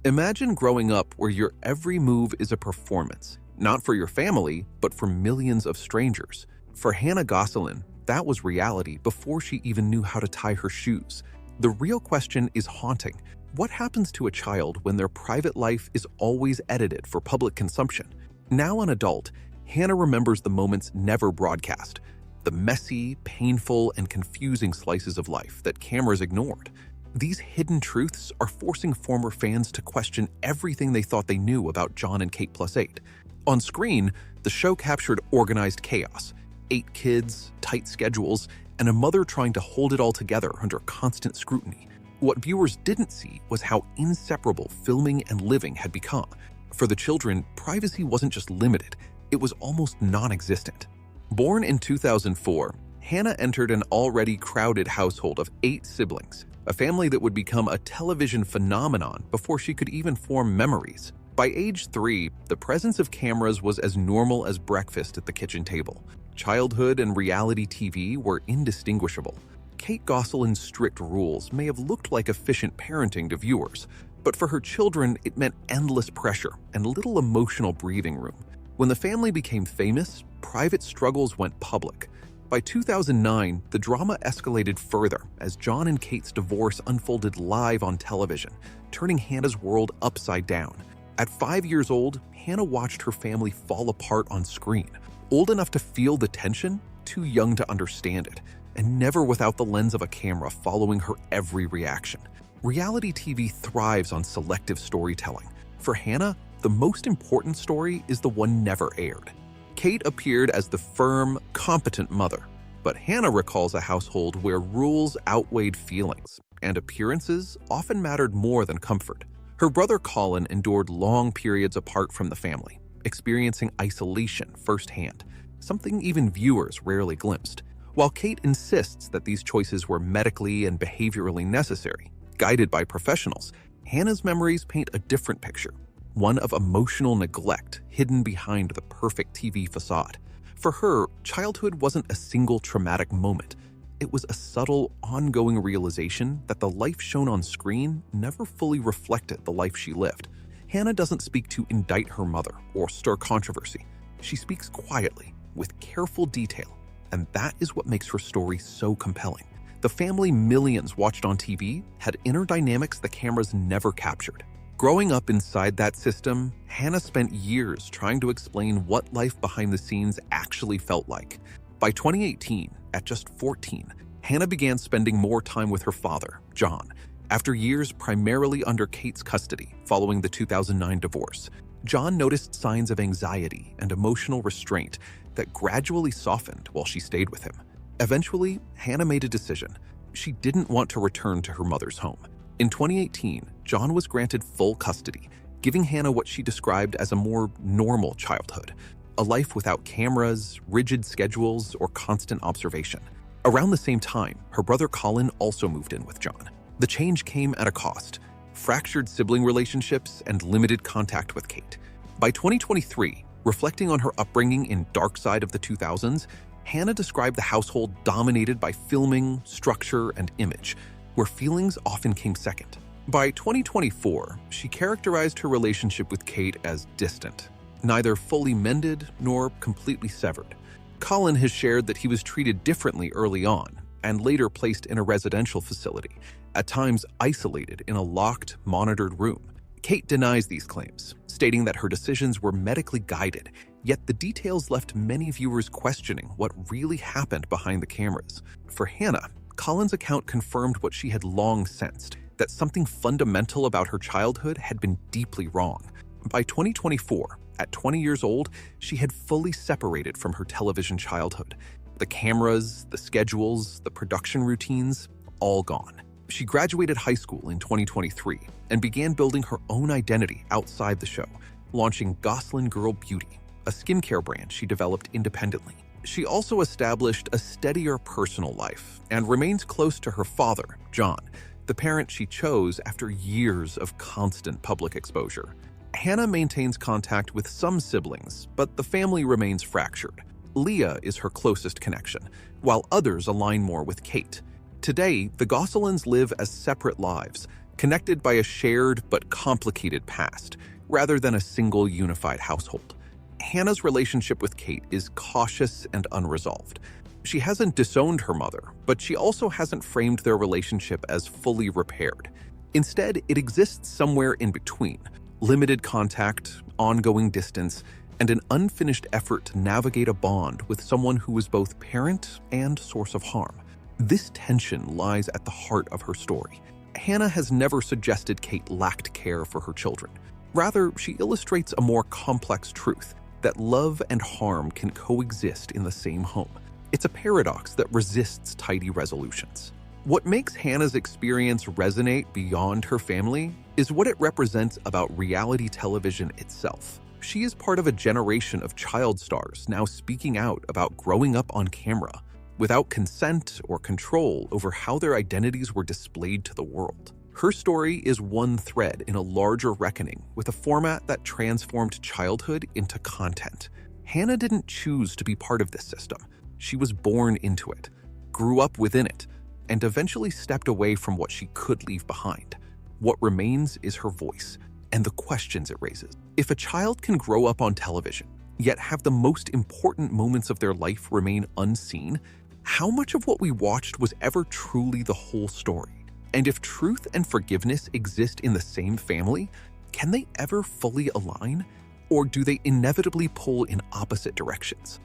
Imagine growing up where your every move is a performance, not for your family, but for millions of strangers. For Hannah Gosselin, that was reality before she even knew how to tie her shoes. The real question is haunting. What happens to a child when their private life is always edited for public consumption? Now an adult, Hannah remembers the moments never broadcast, the messy, painful, and confusing slices of life that cameras ignored. These hidden truths are forcing former fans to question everything they thought they knew about John and Kate plus 8. On screen, the show captured organized chaos, 8 kids, tight schedules, and a mother trying to hold it all together under constant scrutiny. What viewers didn't see was how inseparable filming and living had become. For the children, privacy wasn't just limited, it was almost non-existent. Born in 2004, Hannah entered an already crowded household of 8 siblings, a family that would become a television phenomenon before she could even form memories. By age 3, the presence of cameras was as normal as breakfast at the kitchen table. Childhood and reality TV were indistinguishable. Kate Gosselin's strict rules may have looked like efficient parenting to viewers, but for her children, it meant endless pressure and little emotional breathing room. When the family became famous, private struggles went public. By 2009, the drama escalated further as John and Kate's divorce unfolded live on television, turning Hannah's world upside down. At 5 years old, Hannah watched her family fall apart on screen. Old enough to feel the tension, too young to understand it, and never without the lens of a camera following her every reaction. Reality TV thrives on selective storytelling. For Hannah, the most important story is the one never aired. Kate appeared as the firm, competent mother, but Hannah recalls a household where rules outweighed feelings, and appearances often mattered more than comfort. Her brother Colin endured long periods apart from the family, experiencing isolation firsthand, something even viewers rarely glimpsed. While Kate insists that these choices were medically and behaviorally necessary, guided by professionals, Hannah's memories paint a different picture. One of emotional neglect hidden behind the perfect TV facade. For her, childhood wasn't a single traumatic moment. It was a subtle, ongoing realization that the life shown on screen never fully reflected the life she lived. Hannah doesn't speak to indict her mother or stir controversy. She speaks quietly, with careful detail, and that is what makes her story so compelling. The family millions watched on TV had inner dynamics the cameras never captured. Growing up inside that system, Hannah spent years trying to explain what life behind the scenes actually felt like. By 2018, at just 14, Hannah began spending more time with her father, John. After years primarily under Kate's custody following the 2009 divorce, John noticed signs of anxiety and emotional restraint that gradually softened while she stayed with him. Eventually, Hannah made a decision. She didn't want to return to her mother's home. In 2018, John was granted full custody, giving Hannah what she described as a more normal childhood, a life without cameras, rigid schedules, or constant observation. Around the same time, her brother Colin also moved in with John. The change came at a cost: fractured sibling relationships and limited contact with Kate. By 2023, reflecting on her upbringing in dark side of the 2000s, Hannah described the household dominated by filming, structure, and image, where feelings often came second. By 2024, she characterized her relationship with Kate as distant, neither fully mended nor completely severed. Colin has shared that he was treated differently early on and later placed in a residential facility, at times isolated in a locked, monitored room. Kate denies these claims, stating that her decisions were medically guided, yet the details left many viewers questioning what really happened behind the cameras. For Hannah, Colin's account confirmed what she had long sensed, that something fundamental about her childhood had been deeply wrong. By 2024, at 20 years old, she had fully separated from her television childhood. The cameras, the schedules, the production routines, all gone. She graduated high school in 2023 and began building her own identity outside the show, launching Gosselin Girl Beauty, a skincare brand she developed independently. She also established a steadier personal life and remains close to her father, John, the parent she chose after years of constant public exposure. Hannah maintains contact with some siblings, but the family remains fractured. Leah is her closest connection, while others align more with Kate. Today, the Gosselins live as separate lives, connected by a shared but complicated past, rather than a single unified household. Hannah's relationship with Kate is cautious and unresolved. She hasn't disowned her mother, but she also hasn't framed their relationship as fully repaired. Instead, it exists somewhere in between: limited contact, ongoing distance, and an unfinished effort to navigate a bond with someone who is both parent and source of harm. This tension lies at the heart of her story. Hannah has never suggested Kate lacked care for her children. Rather, she illustrates a more complex truth: that love and harm can coexist in the same home. It's a paradox that resists tidy resolutions. What makes Hannah's experience resonate beyond her family is what it represents about reality television itself. She is part of a generation of child stars now speaking out about growing up on camera, without consent or control over how their identities were displayed to the world. Her story is one thread in a larger reckoning with a format that transformed childhood into content. Hannah didn't choose to be part of this system. She was born into it, grew up within it, and eventually stepped away from what she could leave behind. What remains is her voice and the questions it raises. If a child can grow up on television, yet have the most important moments of their life remain unseen, how much of what we watched was ever truly the whole story? And if truth and forgiveness exist in the same family, can they ever fully align? Or do they inevitably pull in opposite directions?